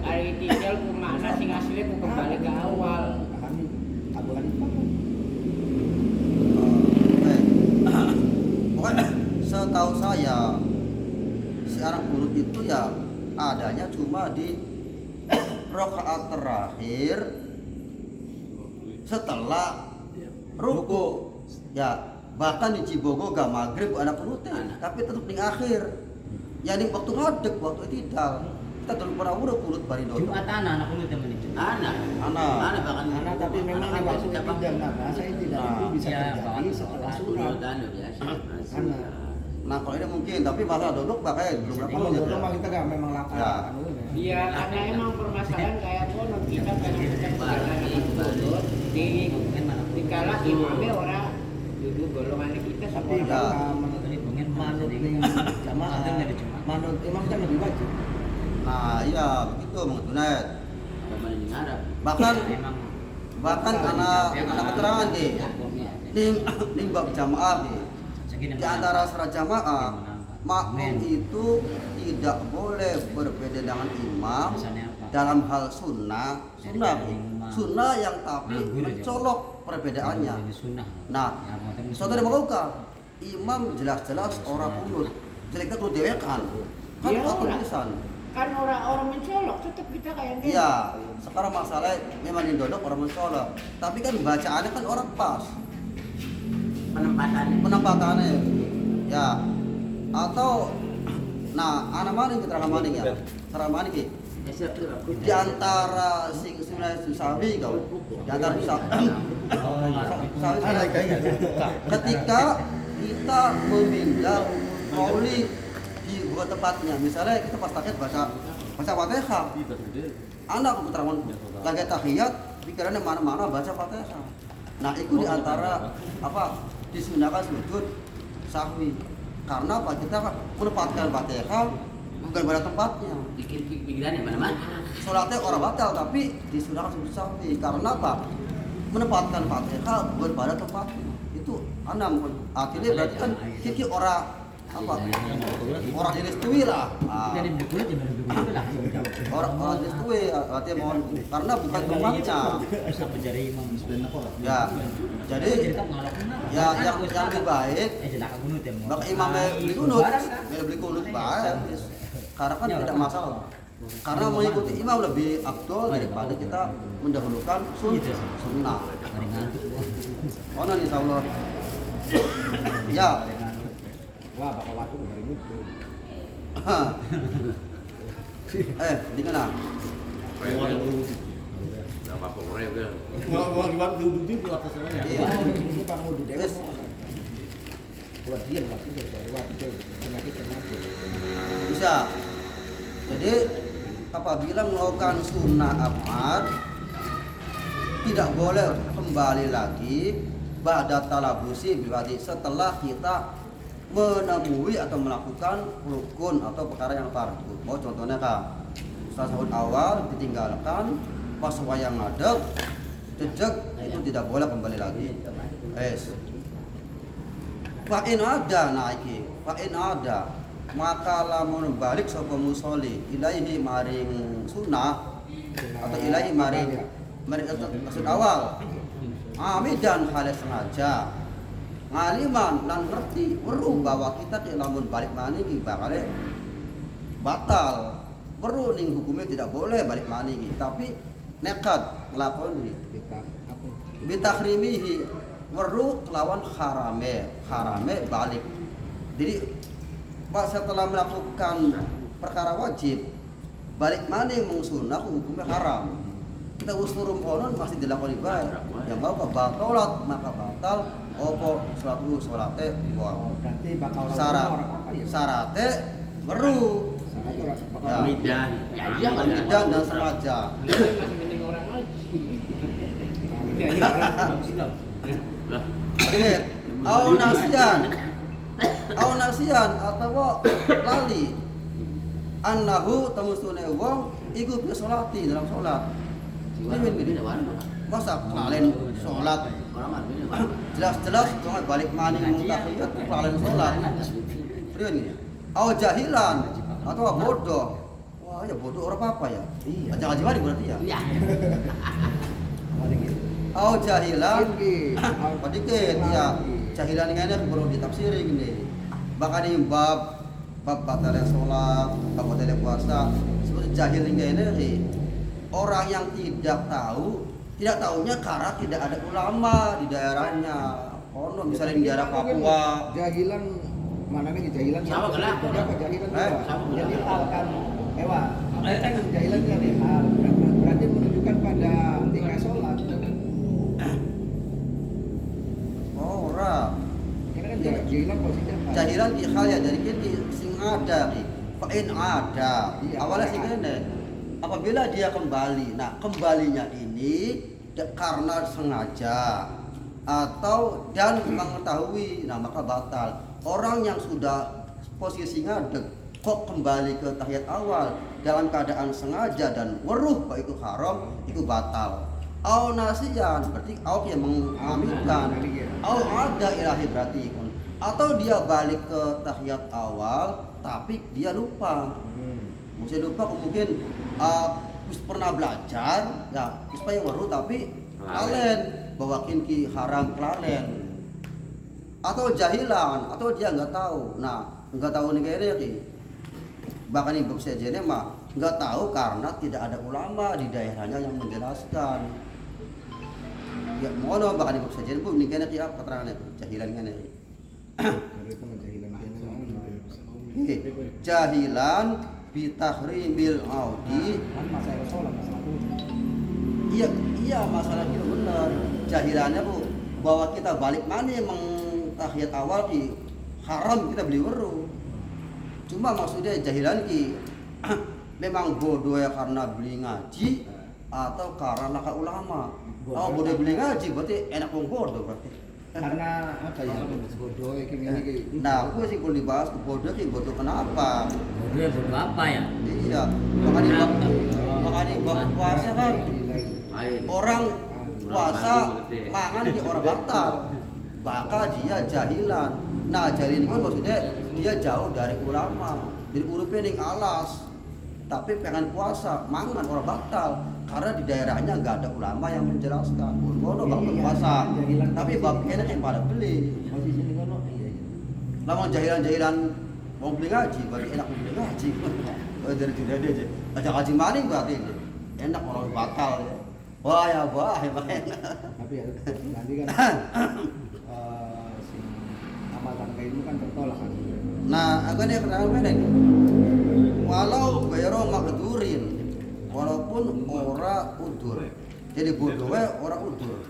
Hari tinggal ku makna sing asli ku kembali ke awal. Kami Abu Hanifah. Pokoknya setahu saya sekarang kunut itu ya adanya cuma di rakaat terakhir setelah ruku. Ya, bahkan di Cibogo gak maghrib ada kunutnya, tapi tetap di akhir. Ya di waktu ngadeg, waktu itidal. Kita dulu pernah udah kunut bari dodo. Jumatan anak kulit yang menuju. Anak. Anak. Anak bahkan. Karena tapi memang di waktu tidak, nah bahasa ini tidak itu bisa Ya, terjadi bahkan setelah sholat. sunat. Kunutan biasa. Karena Nah kalau ini mungkin, tapi masalah dodok makanya belum kalau pernah dulu gitu. mah kita gak memang laka Ya. anu ya. Iya, karena emang permasalahan kayak kono kita pengen kita menjalankan kunut di kala imamnya orang duduk golongan kita Tapi sama Ya. kalau manut ning jamaah, manut imam kan lebih wajib. Nah iya begitu mengetunet. Paman ini ngarap. Bahkan anak keterangan deh. Ning bab jamaah deh. Di antara salat jamaah makmum itu tidak boleh berbeda dengan imam dalam hal sunnah yang tapi mencolok perbedaannya. Nah, saudara Bapak imam jelas-jelas orang kunut, jeleknya kunut dewekan, kan Iya, satu orang. tulisan. kan orang mencolok tetap kita kayak gitu. Iya, sekarang masalah memang di dodok orang mencolok, tapi kan bacaannya kan orang pas, Penempatannya. penempatannya, ya. Atau, nah, anak maning keterangan maning ya, keterangan maning ki. Di antara sing sebenarnya Susawi kau, di antara Susawi, ketika kita memindah mauli di dua tempatnya, misalnya kita pas tahiyat baca Fatihah, anak keterangan lagi tahiyat, pikirannya mana-mana baca Fatihah. Nah itu di antara apa disunahkan sujud sahwi, karena apa kita menempatkan Fatihah bukan pada tempatnya. Pikirannya mana-mana. Sholatnya orang batal tapi disunahkan sujud sahwi karena apa? Menempatkan Fatihah bukan pada tempatnya. Itu anam akhirnya berarti kan kiki orang apa? Orang direstui lah. Ah, orang direstui artinya mohon karena bukan tempatnya. Ya, jadi ya yang lebih baik bak imamnya beli kunut, beli kunut baik. Karena kan tidak masalah. Karena mengikuti imam lebih afdol daripada kita mendahulukan sunnah. Oh, nah, insya Allah. Ya. Wah, bakal waktu dari itu. Di mana? Iya. Ini Pak Mudi Dewas. Buat dia waktu itu dari waktu penyakit. Bisa. Jadi apabila melakukan sunnah ahmad tidak boleh kembali lagi ba'da talabusi berarti setelah kita menemui atau melakukan rukun atau perkara yang fardu. Oh contohnya Kak, setelah sahur awal ditinggalkan, pas wayang ngadeg jejeg itu tidak boleh kembali lagi. Fa'in ada naiki, fa'in ada maka lamun balik sapa musolli ilaihi maring sunnah atau ilaihi maring maksud awal amidan hale sengaja ngaliman lan ngerti weruh bahwa kita ki lamun balik maneh iki bakal batal, weruh ning hukumnya tidak boleh balik maneh iki, tapi nekat nglakoni bitahrimihi weruh lawan harame balik. Jadi pas setelah melakukan perkara wajib balik maning mung sunah hukumnya haram. Kita usurum konon masih dilakoni bae. Yang mau batalat maka batal opo salate Berarti bakal sarate weruh. Midan. Ya iya kan. Dan sengaja. Masih mending orang lagi. Lah, Ini au nasian atau lali annahu tamusune wong iku bi sholati dalam salat. Ini masa lalen salat jelas-jelas jangan balik maning muntahiyat lalen salat. Serius ini. Au jahilan atau bodoh. Wah, ya bodoh orang apa ya? Iya. Jangan berarti ya. Iya. Au jahilan padikit ya. Jahilan ngene perlu ditafsiri gini. Bahkan ini bab batalnya sholat, bab batalnya puasa. Seperti jahil ngene orang yang tidak tahunya karena tidak ada ulama di daerahnya. Ono misalnya di daerah Papua. Jahilan mana nih jahilan? Sama kena. Apa jahilan? Sama Jadi kena. hal kan hewan. Kan jahilan kan hal. Berarti menunjukkan pada tingkah sholat. Ora. Ini kan jahilan posisinya. Jahilan ki hal ya dari kini sing ada ki. Fa'in ada. Iya, Awalnya sing ada. ngene. Apabila dia kembali, nah kembalinya ini karena sengaja atau dan mengetahui, nah maka batal. Orang yang sudah posisi ngadeg kok kembali ke tahiyat awal dalam keadaan sengaja dan weruh bahwa itu haram, itu batal. Au nasiyan berarti au yang mengaminkan. Au ada ilahi berarti atau dia balik ke tahiyat awal tapi dia lupa. Mungkin lupa mungkin pernah belajar ya supaya weruh tapi lalen bahwa kinki haram kelalen. Atau jahilan atau dia nggak tahu. Nah, nggak tahu nih kayaknya bahkan ibu sejene mah nggak tahu karena tidak ada ulama di daerahnya yang menjelaskan. Ya mono bahkan ibu sejene pun nih kayaknya apa keterangannya jahilan kan ini. Jahilan bitahrimil audi. Kan masalah sholat masalah wudhu. Iya masalahnya benar. Jahilannya bu bahwa kita balik mana emang tahiyat awal ki haram kita beli weruh. Cuma maksudnya jahilan ki memang bodoh ya karena beli ngaji atau karena ke ulama. Oh bodoh beli ngaji berarti enak wong bodoh berarti. Karena apa ya? Bodoh ini. Nah, aku sih kalau dibahas bodoh ki bodoh kenapa? Bodoh ya bodoh apa ya? Iya, makanya bab puasa kan orang puasa mangan di orang batal. Maka dia jahilan. Nah, jahilin itu maksudnya dia jauh dari ulama. Jadi urupnya ning alas. Tapi pengen puasa, mangan orang batal. Karena di daerahnya nggak ada ulama yang menjelaskan. Urgono bangun puasa. Tapi bab enak yang pada beli. Posisi ini kono. Iya. Lama jahilan-jahilan mau beli ngaji, bagi enak beli ngaji. Dari tidak aja. Ajak ngaji maning berarti ini. Enak orang batal ya. Wah ya wah ya. Tapi ya nanti kan si amalan kayak itu kan tertolak kan. Nah, aku nih kenapa nih? Walau bayro makdurin, walaupun ora udur. Jadi bodohnya ora udur.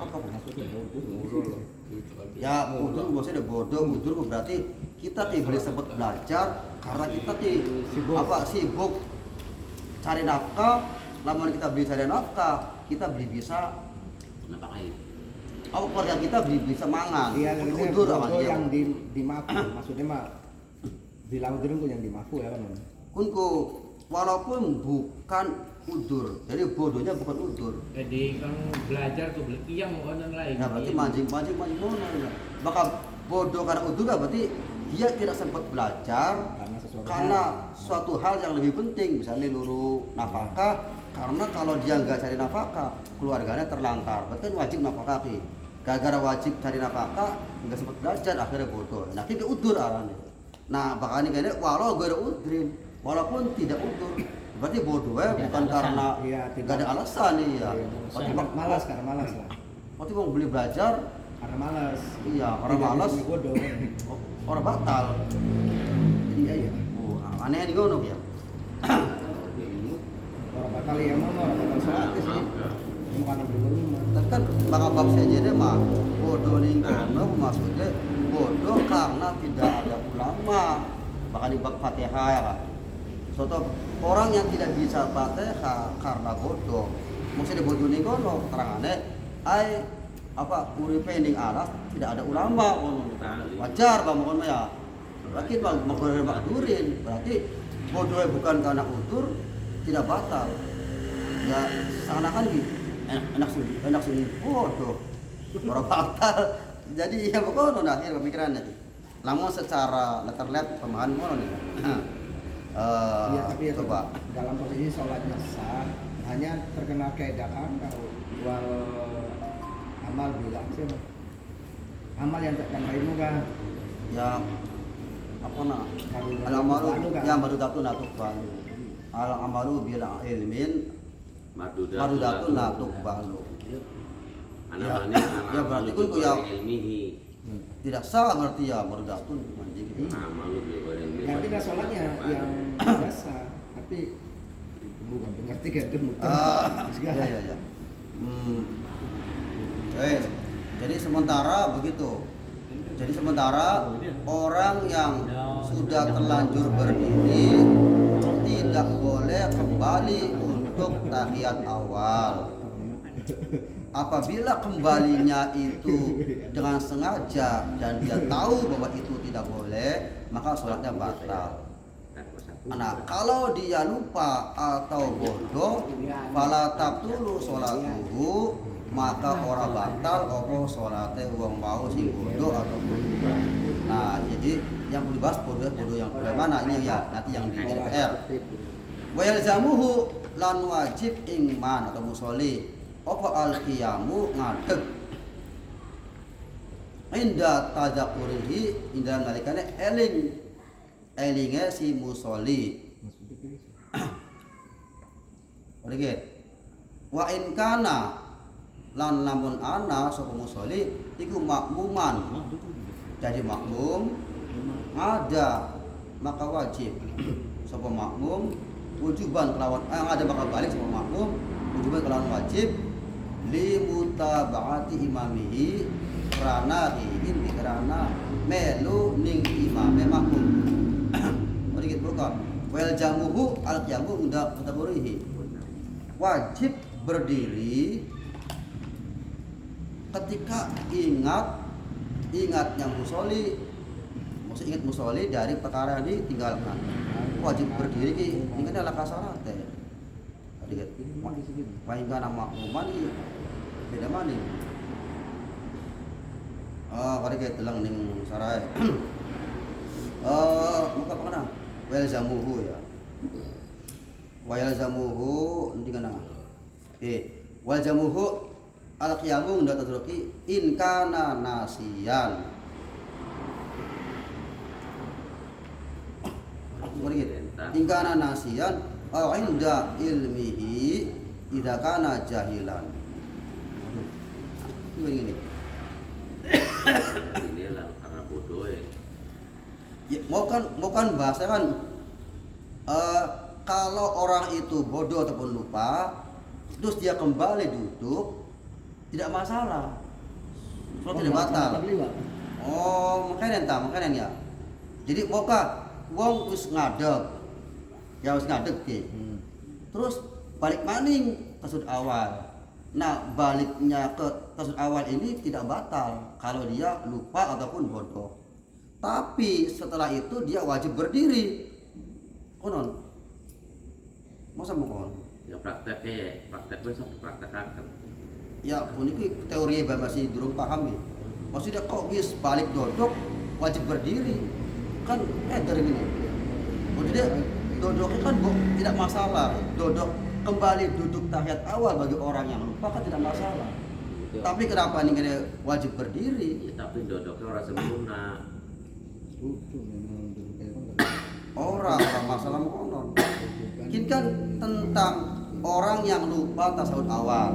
Apa maksudnya bodoh? Ya udur maksudnya bodoh, udur berarti kita boleh sempat belajar karena kita sibuk cari nafkah. Lama kita beli cari nafkah, kita beli bisa Kenapa lain? apa keluarga kita beli bisa mangan. Iya, Udur apa bodoh dia? yang dimafu. Maksudnya mah bilang udur yang dimafu ya kan. Kunku walaupun bukan udur. Jadi bodohnya bukan udur. Jadi kan belajar tuh yang orang lain. Nah, berarti mancing mono ya. Maka bodoh karena udur kan berarti dia tidak sempat belajar karena suatu hal yang lebih penting, misalnya luru nafkah. Karena kalau dia nggak cari nafkah, keluarganya terlantar. Berarti kan wajib nafkahi. Gara-gara wajib cari nafkah, nggak sempat belajar, akhirnya bodoh. Nah, kita udur arahnya. Nah, makanya kayaknya walau gue udrin, walaupun tidak udur, berarti bodoh ya, bukan karena nggak ada alasan nih ya. Berarti malas karena malas lah. Berarti mau beli belajar, Karena malas. iya orang malas, Bodoh. orang batal. Jadi ya, oh aneh nih ngono ya. Orang batal yang mana orang batal sholat sih. Bukan berguna. Tapi kan bang bab saja mah bodoh nih kono maksudnya bodoh karena tidak ada ulama. Bahkan di bab Fatihah ya Pak. Suatu orang yang tidak bisa Fatihah karena bodoh. Maksudnya bodoh nih kono terangane ai apa uripe ning alas tidak ada ulama ngono. Wajar bang mohon ya. Berarti bang makdurin berarti bodohnya bukan karena utur tidak batal. Ya seakan-akan gitu. enak sini bodoh orang batal jadi ya pokoknya nah akhir pemikirannya namun secara letterlet pemahaman mono nih Iya, tapi ya coba dalam posisi sholatnya sah, hanya terkena keadaan kalau wal amal bilang sih amal yang terkandaimu kan ya apa nak Kalau al-amalu kan? yang barudatun natuk balu al-amalu bila ilmin barudatun natuk balu Anak-anak ya berarti kan ku ya ilmihi. tidak sah berarti ya barudatun anjing Amalu bil ilmihi. yang tidak sholatnya yang biasa, tapi bukan pengerti kan itu ya. Jadi sementara begitu. Jadi sementara orang yang sudah terlanjur berdiri tidak boleh kembali untuk tahiyat awal. Apabila kembalinya itu dengan sengaja dan dia tahu bahwa itu tidak boleh, maka sholatnya batal. Nah, kalau dia lupa atau bodoh, fala tabtulu sholatuhu, maka orang batal opo sholatnya uang mau sing bodoh atau bodoh. Nah, jadi yang perlu dibahas bodoh yang bagaimana ini ya nanti yang di DPR. Wa yalzamuhu lan wajib ingman atau musolli opo al-qiyamu ngadeg inda tadzakurihi inda nalikane elinge si musolli. Oke. Wa in kana lan lamun ana sapa musolli iku makmuman. Jadi makmum ada maka wajib sapa makmum wujuban kelawan ada bakal balik sapa makmum wujuban kelawan wajib li mutaba'ati imamihi karena ini karena melu ning imame makmum. Mari kita buka. Wal jamuhu al jamu unda mutaburihi. Wajib berdiri ketika ingatnya musolli, maksud ingat musolli dari perkara yang ditinggalkan. Wajib berdiri ini kan adalah kasarat ya. Tadi kan, paling kana makmuman beda mana? Kali kita telang ning sarai. Muka apa kana? Wal zamuhu ya. Wal zamuhu nanti kana. Wal zamuhu al-qiyamu ndak tadruki in kana nasiyan. In kana nasiyan aw inda ilmihi idza kana jahilan. Ini Ini lah karena bodoh ya. ya, mau kan bahasa kan kalau orang itu bodoh ataupun lupa terus dia kembali duduk tidak masalah. Kalau tidak batal. Oh, makanya ya. Jadi moga wong wis ngadeg. Ya wis ngadeg ki. Terus balik maning ke sudut awal. Nah, baliknya ke sudut awal ini tidak batal kalau dia lupa ataupun bodoh. Tapi setelah itu dia wajib berdiri. Konon. Masa mongkon? Ya praktek wis praktekaken. Ya puniki teori masih durung paham ya. Maksudnya kok wis balik dodok wajib berdiri kan dari ini. Maksudnya dodoknya kan tidak masalah. Dodok kembali duduk tahiyat awal bagi orang yang lupa kan tidak masalah. Tapi kenapa ini wajib berdiri? Ya, tapi dodoknya ora sempurna. Kudu memang dulu kayak Orang masalah konon. Ini kan tentang orang yang lupa tasawuf awal.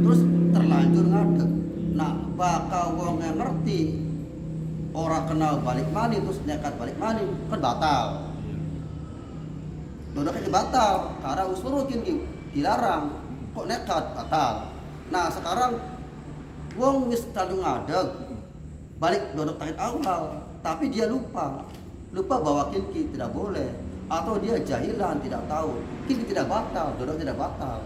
Terus terlanjur ngadeg. Nah, bakal wong yang ngerti orang kenal balik mani terus nekat balik mani kan batal. Dodoknya batal karena usul kini dilarang. Kok nekat batal. Nah, sekarang wong wis terlalu ngadeg balik dodok tahiyat awal, tapi dia lupa bahwa kinki tidak boleh atau dia jahilan tidak tahu kinki tidak batal, dodok tidak batal.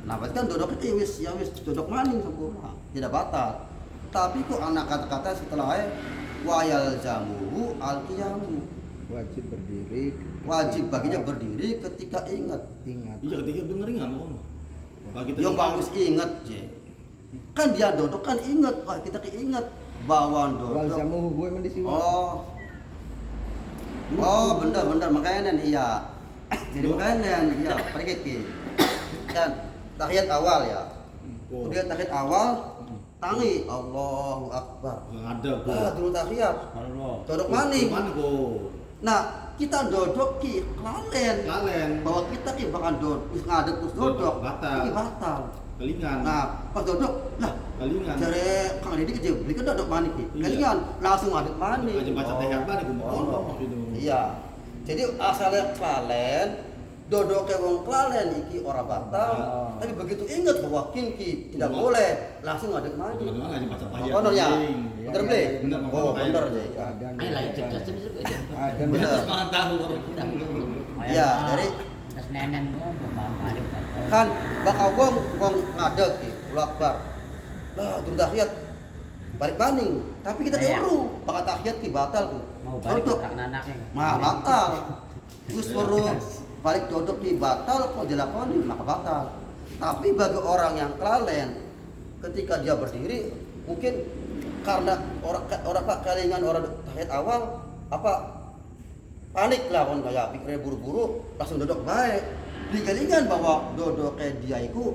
Nah, berarti kan dodoknya wis dodok maning sempurna, tidak batal. Tapi kok anak kata-kata setelahnya wayal jamu al qiyamu, wajib berdiri. wajib baginya berdiri ketika ingat. Iya, ketika denger ingat kok. Yang bagus ingat je. Kan dia dodok kan ingat, wah kita ingat bahwa Wal dodok. jamu gue mendisiwa. Oh, bener makanya nen iya. Jadi makanya nen iya pergi ki. Dan tahiyat awal ya. Kemudian tahiyat awal tangi Allahu Akbar. Ada kok. Dulu tahiyat. Dodok maning. Mana kok? Nah, kita dodok ki klalen. Bahwa kita ki bakal dodok, ngadeg terus dodok. Batal. Ini batal. Kelingan. Nah, pas dodok, lah Kelingan. jare Kang Didi ke beli kan dodok maning ki. Iya. Kelingan langsung ngadeg maning. Aja baca tahiyat mana ku mau gitu. Iya. Jadi asalnya klalen, dodoknya wong klalen iki ora batal, tapi begitu ingat bahwa kinki tidak boleh, langsung ngadeg maning. Teman-teman aja baca tahiyat. Kono ya. Iya, Bener iya, Ble? iya, bener, Oh, bener. bener ya. Ayo lah cerdas itu. Ada Bener. Sekarang tahu kalau kita. Iya, dari Terus nenen gua balik kan bakal wong ngadeg ki, Allahu Akbar. Lah, durung tahiyat balik maning, tapi kita Iya. keliru, bakal tahiyat ki batal ku. mau balik Dodok. ke anaknya. Mah batal. Terus suruh balik dodok ki batal kok dilakoni maka batal. Tapi bagi orang yang kelalen ketika dia berdiri mungkin karena orang pak kalingan orang tahiyat awal apa panik lah kon kayak pikirnya buru-buru langsung dodok baik. Beli kalingan bahwa dodoknya dia itu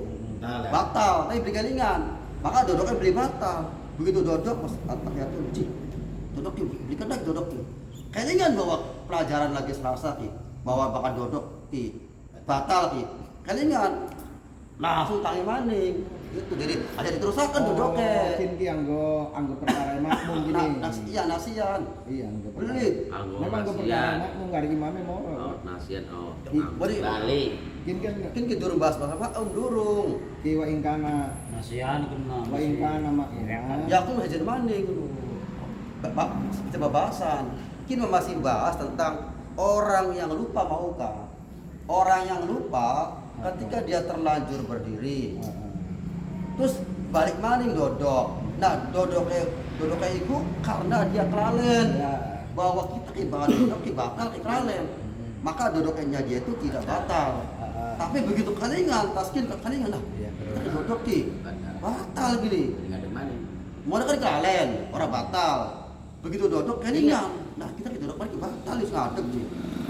batal, tapi beli kalingan. Maka dodoknya beli batal. Begitu dodok pas tahiyat itu cik. Dodok ki beli kendak dodok ki. Kalingan bahwa pelajaran lagi Selasa ki bahwa bakal dodok ki batal ki. Kalingan langsung tangi maning. Itu jadi ada diterusakan dodoknya. Mungkin ki anggo perkara makmum gini. Nasian. Iya, anggo Beli. Memang anggo perkara makmum gak ada gimana mau. Oh, nasian Bari. balik. Mungkin kan Mungkin kita durung bahas apa durung. ki wa ingkana Nasihan kena. wa ingkana makmum. Ya aku hajar maning dulu. Coba bahasan. Kita masih bahas tentang orang yang lupa maukah. Orang yang lupa ketika dia terlanjur berdiri. Terus balik maning dodok. Nah, dodoknya itu karena dia kelalen. Ya. Bahwa kita ibarat dodok bakal kelalen. Maka dodoknya dia itu tidak batal. Tapi begitu kalingan, taskin ke kalingan lah. Iya. Kita dodok ki batal gini. Dengan mana? Mau kan kelalen, orang batal. Begitu dodok kalingan. Nah, kita dodok maning batal wis ngadeg ki.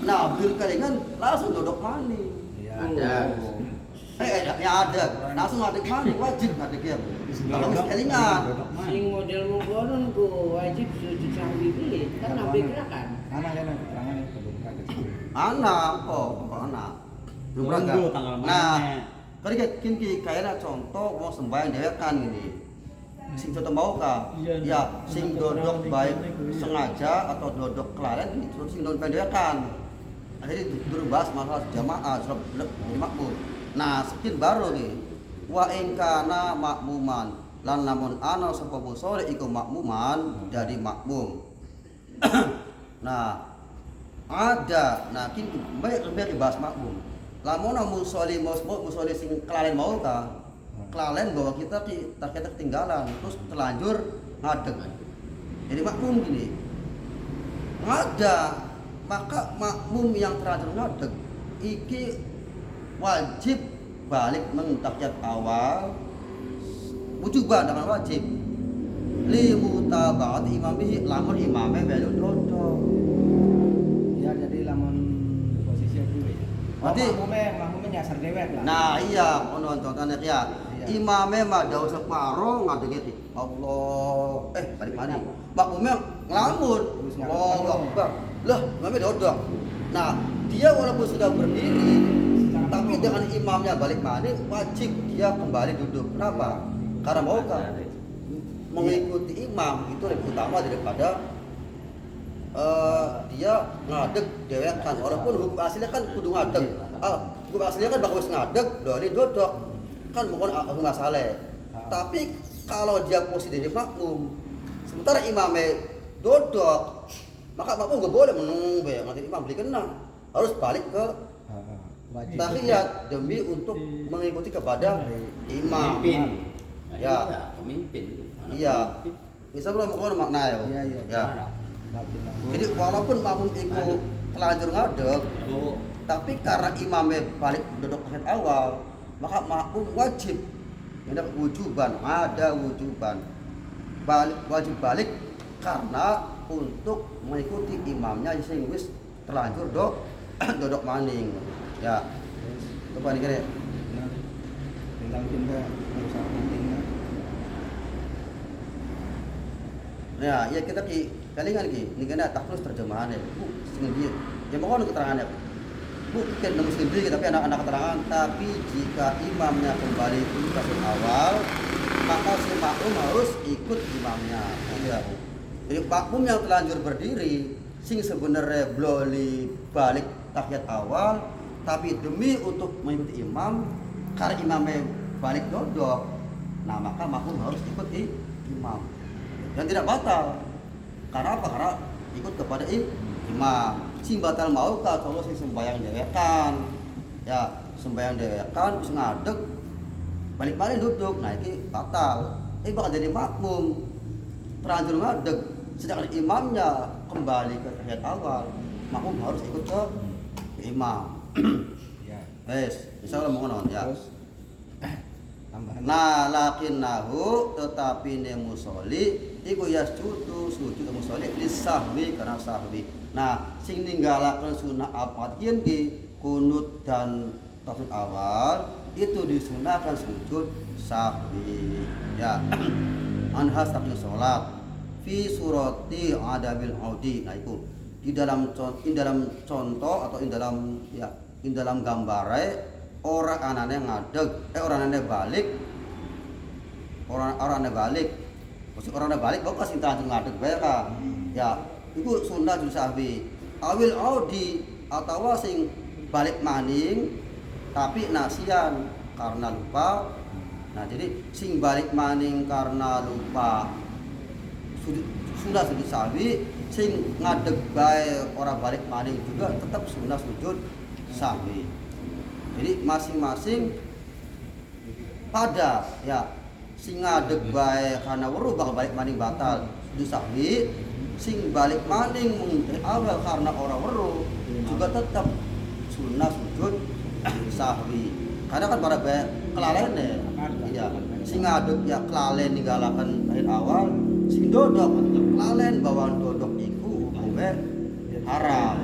Nah, begitu kalingan langsung dodok maning. Iya. Ada. Ya ada, langsung ngadeg maning wajib ngadeg ya. Kalau wis kalingan. Sing model mengkonon ku wajib sujud sahwi piye? Kan nabi gerakan. Anaknya nang keterangan itu belum kaget. Anak, kok anak. Belum Tunggu berangkat. tanggal Nah, mainnya. tadi kinki kayaknya contoh mau sembahyang dewekan gini. Sing contoh mau kah? Ya, sing dodok baik sengaja atau dodok kelalen itu sing dodok dewekan. Nah, jadi dulu bahas masalah jamaah, sudah makmum. Nah, sekian baru nih. Wa in kana makmuman lan lamun ana sapa musole iku makmuman jadi makmum. Nah, ada. Nah, kini lebih dibahas makmum. Lamun musoli sing kelalen mau ta? Kelalen bahwa kita ketinggalan terus terlanjur ngadeg. Jadi makmum gini. Ada. Maka makmum yang terlanjur ngadeg iki wajib balik mentakiyat awal wujuban dengan wajib li mutaba'at imamihi lamun imame melu dodok. Ya jadi lamun posisi dulu ya. Berarti- makmumnya nyasar dewek lah. Nah iya ono contohnya ya Iya. imame mah daus separo ngadeg Allah balik mana makmumnya ngelamun Terus ngadeg Allahu ngelamun. Akbar lah imamnya dodok. Nah dia walaupun sudah berdiri tapi dengan imamnya balik mana wajib dia kembali duduk. Kenapa? Karena mau mengikuti imam itu lebih utama daripada dia ngadeg dewekan. Walaupun hukum aslinya kan kudu ngadeg. Hukum aslinya kan bakal ngadeg, doli dodok kan bukan hukum masalah. Tapi kalau dia posisi dari makmum, sementara imamnya dodok, maka makmum gak boleh menunggu ya nanti imam beli kena, harus balik ke Wajib. tahiyat demi untuk mengikuti kepada imam. Pemimpin. Nah, Ya. iya, pemimpin. Iya. Bisa belum mau makna ya. Iya, iya. Ya. Jadi walaupun makmum itu telanjur ngadeg, Oh, tapi karena imamnya balik duduk tahiyat awal, maka makmum wajib ada wujuban, wajib balik karena untuk mengikuti imamnya sing wis terlanjur dodok maning. Ya. Coba nih kira. Nah, tentang tindak urusan pentingnya. Ya, ya kita kalingan ini kena taklus terjemahannya. Bu, sing dia. Ya mohon keterangannya. Bu, kita nemu sendiri tapi anak-anak keterangan, tapi jika imamnya kembali ke kasus awal, maka si makmum harus ikut imamnya. Ya. Jadi makmum yang telanjur berdiri, sing sebenarnya boleh balik tahiyat awal, tapi demi untuk mengikuti imam, karena imamnya balik dodok, nah maka makmum harus ikut imam. Dan tidak batal. Karena apa? Karena ikut kepada imam. Sing batal mau kalau sing sembahyang dewekan. Ya, sembahyang dewekan bisa ngadeg balik-balik duduk. Nah, ini batal. Bakal jadi makmum. Terlanjur ngadeg sedangkan imamnya kembali ke tahiyat awal. Makmum harus ikut ke imam. Ya. Wes, insyaallah mau ngono ya. Terus tambahan. Nah, lakinnahu tetapi ne musolli iku yasjudu sujud musolli lisahwi karena sahwi. Nah, sing ninggalaken sunah apa yen ki kunut dan tasawuf awal itu disunahkan sujud sahwi. Ya. Anha saking salat fi surati adabil audi. Nah, itu di dalam contoh atau di dalam gambare orang anane ngadeg, orang anane balik, orang anane balik, maksud orang anane balik, kok kasih tangan ngadeg bae kan? Ya, itu sunnah juz sahwi. Awil audi atau sing balik maning, tapi nasian karena lupa. Nah, jadi sing balik maning karena lupa, sunnah sujud sahwi. Sing ngadeg bae orang balik maning juga tetap sunnah sujud sahwi. Jadi masing-masing pada ya sing ngadeg bae karena weruh bakal balik maning batal sujud sahwi, sing balik maning awal karena orang weruh juga tetap sunnah sujud sahwi. Karena kan pada bae kelalene. Iya, sing ngadeg ya kelalen ninggalaken tahiyat awal, sing dodok kelalen bawaan dodok iku hukume haram.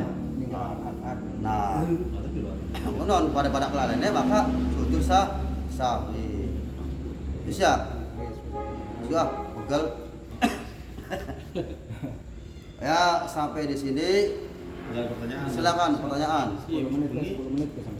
Nah, konon pada kelalene maka sujud sahwi. Bisa? Sudah, pegel. Ya, sampai di sini. Ada pertanyaan. Silakan pertanyaan. 10 menit ke sampai